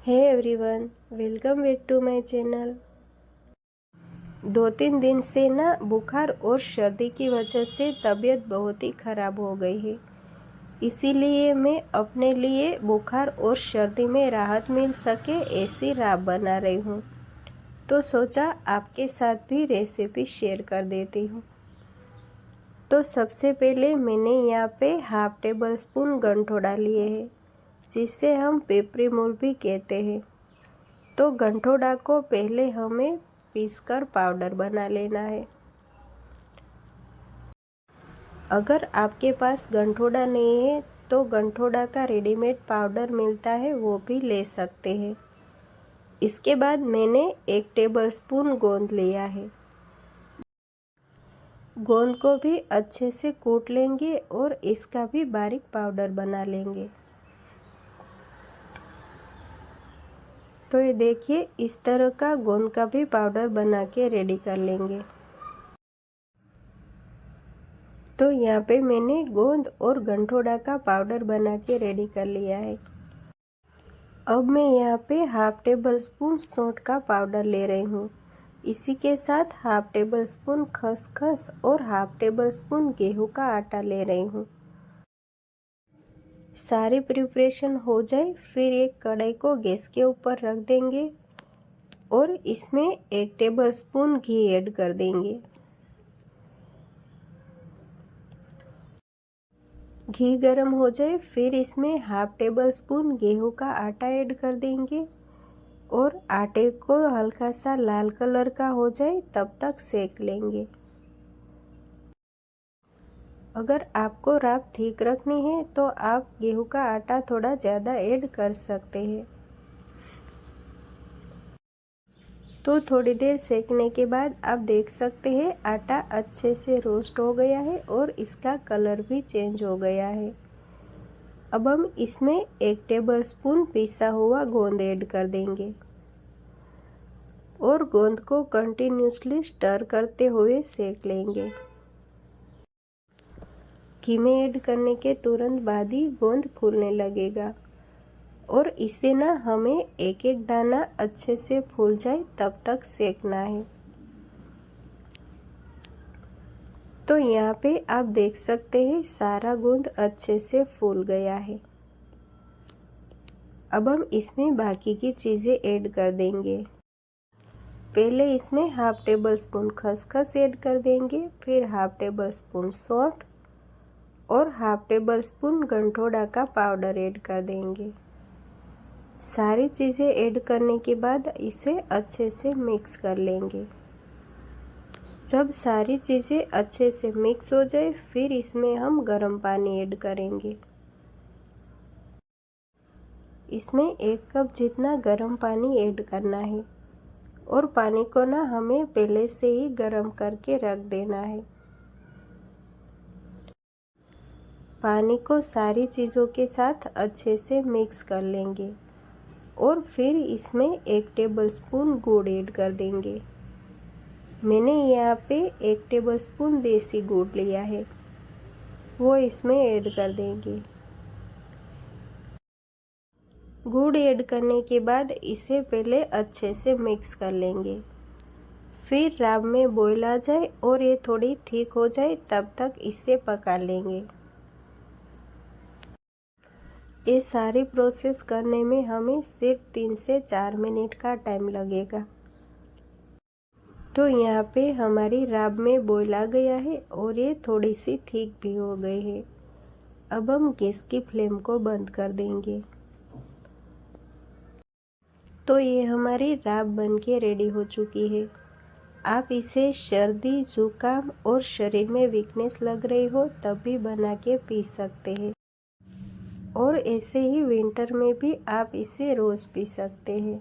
Hey everyone, welcome back to my channel. 2-3 दिन से ना बुखार और सर्दी की वजह से तबीयत बहुत ही ख़राब हो गई है। इसीलिए मैं अपने लिए बुखार और सर्दी में राहत मिल सके ऐसी राब बना रही हूँ। तो सोचा आपके साथ भी रेसिपी शेयर कर देती हूँ। तो सबसे पहले मैंने यहाँ पे हाफ टेबल स्पून गंठोड़ा लिए हैं, जिसे हम पेपरी मूल भी कहते हैं। तो गंठोड़ा को पहले हमें पीसकर पाउडर बना लेना है। अगर आपके पास गंठोड़ा नहीं है तो गंठोड़ा का रेडीमेड पाउडर मिलता है, वो भी ले सकते हैं। इसके बाद मैंने 1 टेबल स्पून गोंद लिया है। गोंद को भी अच्छे से कूट लेंगे और इसका भी बारीक पाउडर बना लेंगे। तो ये देखिए, इस तरह का गोंद का भी पाउडर बना के रेडी कर लेंगे। तो यहाँ पे मैंने गोंद और गंठोड़ा का पाउडर बना के रेडी कर लिया है। अब मैं यहाँ पे हाफ टेबल स्पून सौंठ का पाउडर ले रही हूँ। इसी के साथ हाफ टेबल स्पून खसखस और हाफ टेबल स्पून गेहूँ का आटा ले रही हूँ। सारी प्रिपरेशन हो जाए फिर एक कढ़ाई को गैस के ऊपर रख देंगे और इसमें 1 टेबल स्पून घी ऐड कर देंगे। घी गर्म हो जाए फिर इसमें हाफ टेबल स्पून गेहूं का आटा ऐड कर देंगे और आटे को हल्का सा लाल कलर का हो जाए तब तक सेक लेंगे। अगर आपको राब ठीक रखनी है तो आप गेहूं का आटा थोड़ा ज़्यादा ऐड कर सकते हैं। तो थोड़ी देर सेकने के बाद आप देख सकते हैं आटा अच्छे से रोस्ट हो गया है और इसका कलर भी चेंज हो गया है। अब हम इसमें 1 टेबल स्पून पिसा हुआ गोंद ऐड कर देंगे और गोंद को कंटिन्यूसली स्टर करते हुए सेक लेंगे। घी में ऐड करने के तुरंत बाद ही गोंद फूलने लगेगा और इसे ना हमें एक एक दाना अच्छे से फूल जाए तब तक सेकना है। तो यहाँ पे आप देख सकते हैं सारा गोंद अच्छे से फूल गया है। अब हम इसमें बाकी की चीज़ें ऐड कर देंगे। पहले इसमें हाफ टेबल स्पून खसखस ऐड कर देंगे, फिर हाफ टेबल स्पून सौंठ और हाफ टेबल स्पून गंठोड़ा का पाउडर ऐड कर देंगे। सारी चीज़ें ऐड करने के बाद इसे अच्छे से मिक्स कर लेंगे। जब सारी चीज़ें अच्छे से मिक्स हो जाए फिर इसमें हम गर्म पानी ऐड करेंगे। इसमें 1 कप जितना गर्म पानी ऐड करना है और पानी को ना हमें पहले से ही गर्म करके रख देना है। पानी को सारी चीज़ों के साथ अच्छे से मिक्स कर लेंगे और फिर इसमें 1 टेबल स्पून गुड़ ऐड कर देंगे। मैंने यहाँ पे 1 टेबल स्पून देसी गुड़ लिया है, वो इसमें ऐड कर देंगे। गुड़ ऐड करने के बाद इसे पहले अच्छे से मिक्स कर लेंगे। फिर राब में बॉईल आ जाए और ये थोड़ी थिक हो जाए तब तक इसे पका लेंगे। ये सारी प्रोसेस करने में हमें सिर्फ 3 से 4 मिनट का टाइम लगेगा। तो यहाँ पे हमारी राब में बॉईल आ गया है और ये थोड़ी सी थिक भी हो गई है। अब हम गैस की फ्लेम को बंद कर देंगे। तो ये हमारी राब बन के रेडी हो चुकी है। आप इसे सर्दी, जुकाम और शरीर में वीकनेस लग रही हो तब भी बना के पी सकते हैं और ऐसे ही विंटर में भी आप इसे रोज़ पी सकते हैं।